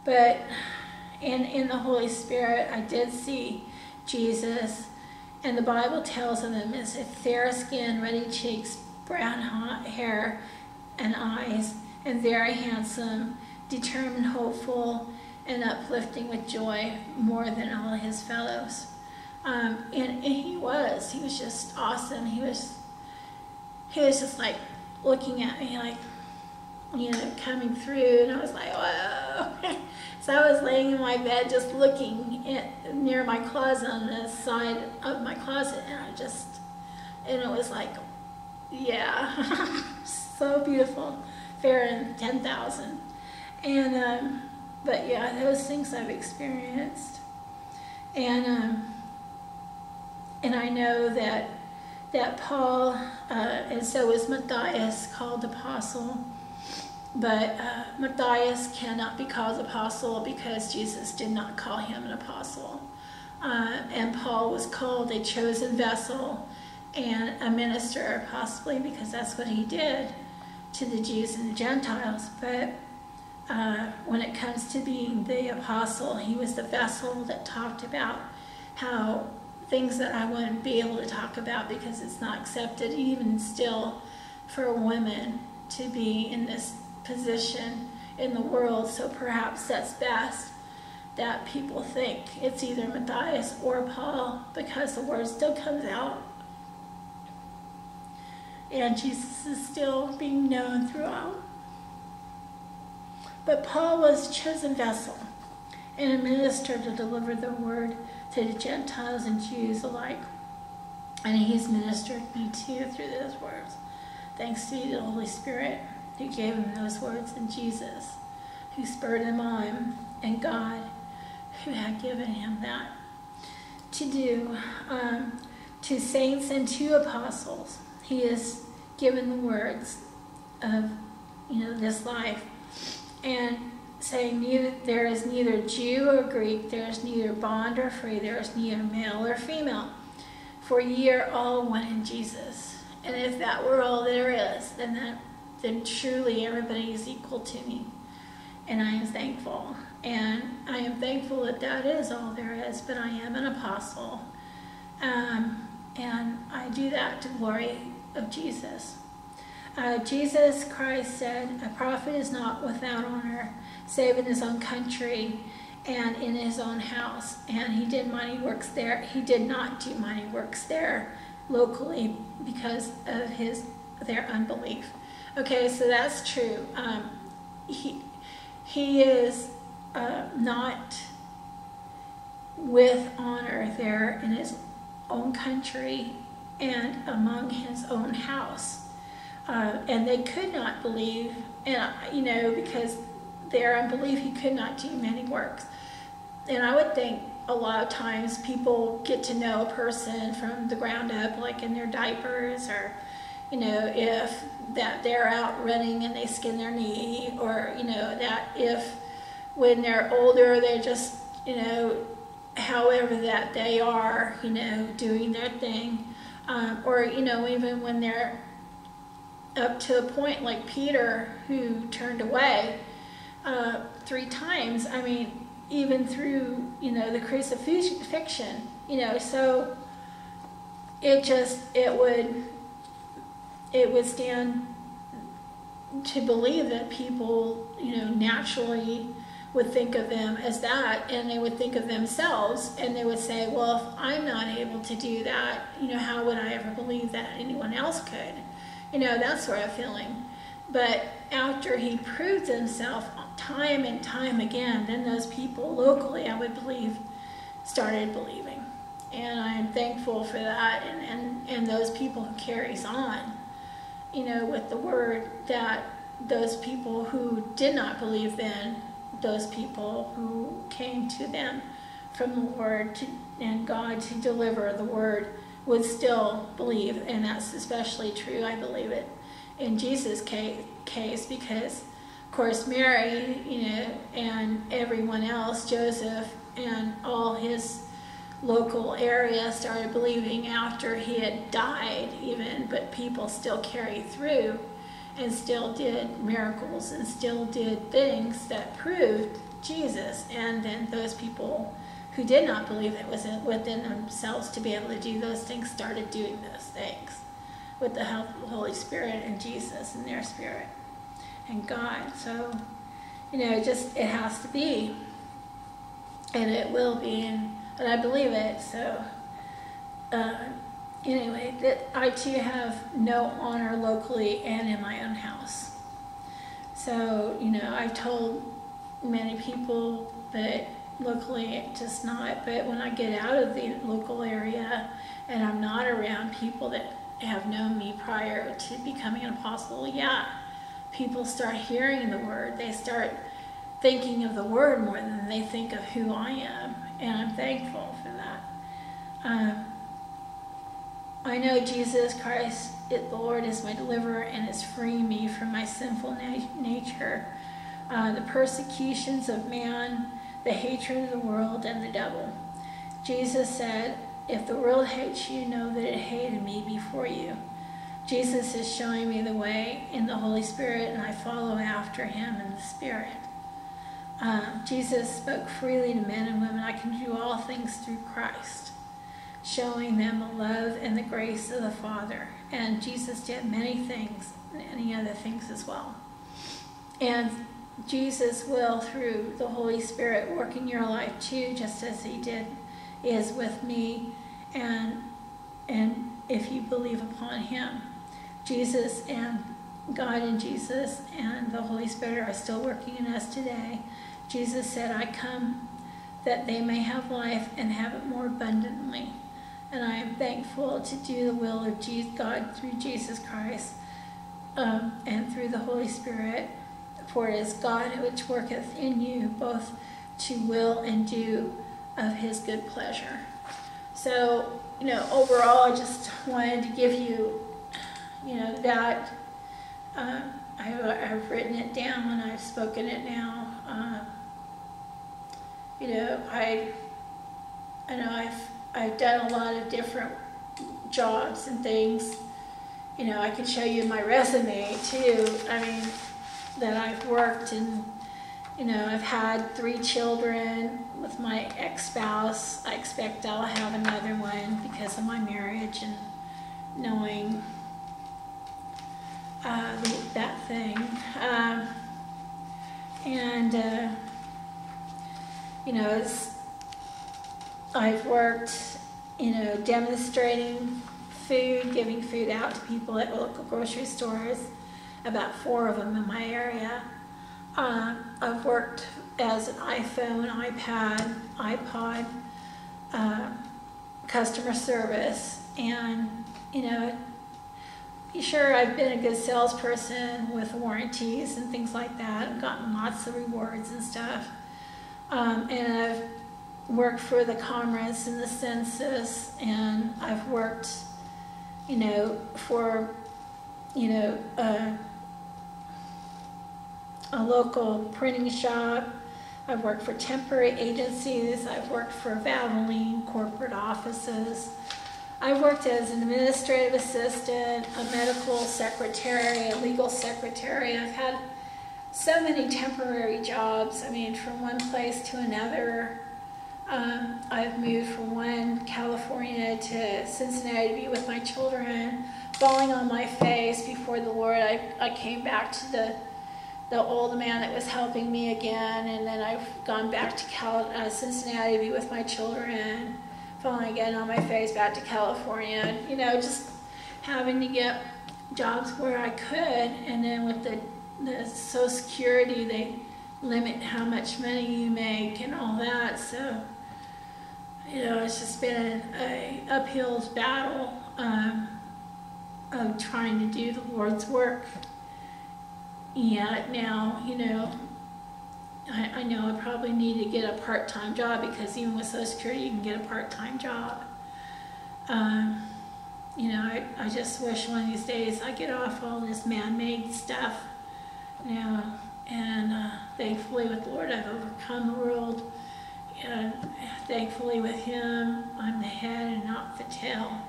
But in the Holy Spirit, I did see Jesus, and the Bible tells of him as if fair skin, ruddy cheeks, brown hair and eyes, and very handsome, determined, hopeful, and uplifting with joy more than all his fellows. And he was just awesome. He was just like looking at me like, coming through, and I was like, whoa. So I was laying in my bed just looking near my closet, on the side of my closet, and it was like, yeah, so beautiful, fair and 10,000. And, but yeah, those things I've experienced. And I know that Paul, and so was Matthias, called apostle. But Matthias cannot be called apostle because Jesus did not call him an apostle. And Paul was called a chosen vessel and a minister, possibly because that's what he did to the Jews and the Gentiles. But when it comes to being the apostle, he was the vessel that talked about how things that I wouldn't be able to talk about because it's not accepted even still for women to be in this position in the world. So perhaps that's best that people think it's either Matthias or Paul, because the word still comes out and Jesus is still being known throughout. But Paul was a chosen vessel and a minister to deliver the word to the Gentiles and Jews alike. And he's ministered me too through those words. Thanks to the Holy Spirit who gave him those words, and Jesus who spurred him on, and God who had given him that to do. To saints and to apostles, he has given the words of this life, and saying there is neither Jew or Greek, there is neither bond or free, there is neither male or female, for ye are all one in Jesus. And if that were all there is, then truly everybody is equal to me. And I am thankful. And I am thankful that is all there is, but I am an apostle. And I do that to glory of Jesus. Jesus Christ said, a prophet is not without honor, save in his own country and in his own house. And he did mighty works there. He did not do mighty works there locally because of their unbelief. Okay, so that's true. He is not with honor there in his own country and among his own house. And they could not believe, and because their unbelief, he could not do many works. And I would think a lot of times people get to know a person from the ground up, like in their diapers, or if that they're out running and they skin their knee, or that if when they're older they just however that they are doing their thing, or even when they're up to a point like Peter, who turned away 3 times. I mean, even through the crucifixion, so it would stand to believe that people naturally would think of them as that, and they would think of themselves, and they would say, well, if I'm not able to do that, how would I ever believe that anyone else could? That sort of feeling. But after he proved himself time and time again, then those people locally, I would believe, started believing. And I am thankful for that, and those people who carries on, with the word, that those people who did not believe then, those people who came to them from the word and God to deliver the word, would still believe. And that's especially true, I believe it, in Jesus' case, because of course Mary, and everyone else, Joseph and all his local area, started believing after he had died even, but people still carried through and still did miracles and still did things that proved Jesus. And then those people who did not believe it was within themselves to be able to do those things started doing those things with the help of the Holy Spirit and Jesus and their spirit and God. So, it has to be, and it will be, and I believe it. So, anyway, that I too have no honor locally and in my own house. So, I've told many people, but locally just not. But when I get out of the local area and I'm not around people that have known me prior to becoming an apostle, people start hearing the word. They start thinking of the word more than they think of who I am, and I'm thankful for that. I know Jesus Christ, the Lord, is my deliverer and is freeing me from my sinful nature, the persecutions of man, the hatred of the world, and the devil. Jesus said, if the world hates you, know that it hated me before you. Jesus is showing me the way in the Holy Spirit, and I follow after him in the Spirit. Jesus spoke freely to men and women. I can do all things through Christ, showing them the love and the grace of the Father. And Jesus did many things, many other things as well. And Jesus will, through the Holy Spirit, work in your life too, just as he is with me. And if you believe upon him, Jesus and God and Jesus and the Holy Spirit are still working in us today. Jesus said, I come that they may have life and have it more abundantly. And I am thankful to do the will of God through Jesus Christ and through the Holy Spirit. For it is God which worketh in you both to will and do of his good pleasure. So, overall, I just wanted to give you, that I've written it down and I've spoken it now. I know I've done a lot of different jobs and things. I can show you my resume too. That I've worked, and I've had 3 children with my ex-spouse. I expect I'll have another one because of my marriage and knowing that thing. I've worked, demonstrating food, giving food out to people at local grocery stores, about 4 of them in my area. I've worked as an iPhone, iPad, iPod, customer service, and, sure, I've been a good salesperson with warranties and things like that. I've gotten lots of rewards and stuff. And I've worked for the Commerce and the Census, and I've worked, for, a local printing shop. I've worked for temporary agencies. I've worked for Valvoline corporate offices. I've worked as an administrative assistant, a medical secretary, a legal secretary. I've had so many temporary jobs. From one place to another. I've moved from California to Cincinnati to be with my children, falling on my face before the Lord. I came back to the old man that was helping me again, and then I've gone back to Cincinnati to be with my children, falling again on my face back to California. Just having to get jobs where I could, and then with the Social Security, they limit how much money you make and all that. So, it's just been an uphill battle of trying to do the Lord's work. Now, I know I probably need to get a part-time job, because even with Social Security, you can get a part-time job. I just wish one of these days I get off all this man-made stuff, and thankfully with the Lord I've overcome the world, and thankfully with him I'm the head and not the tail.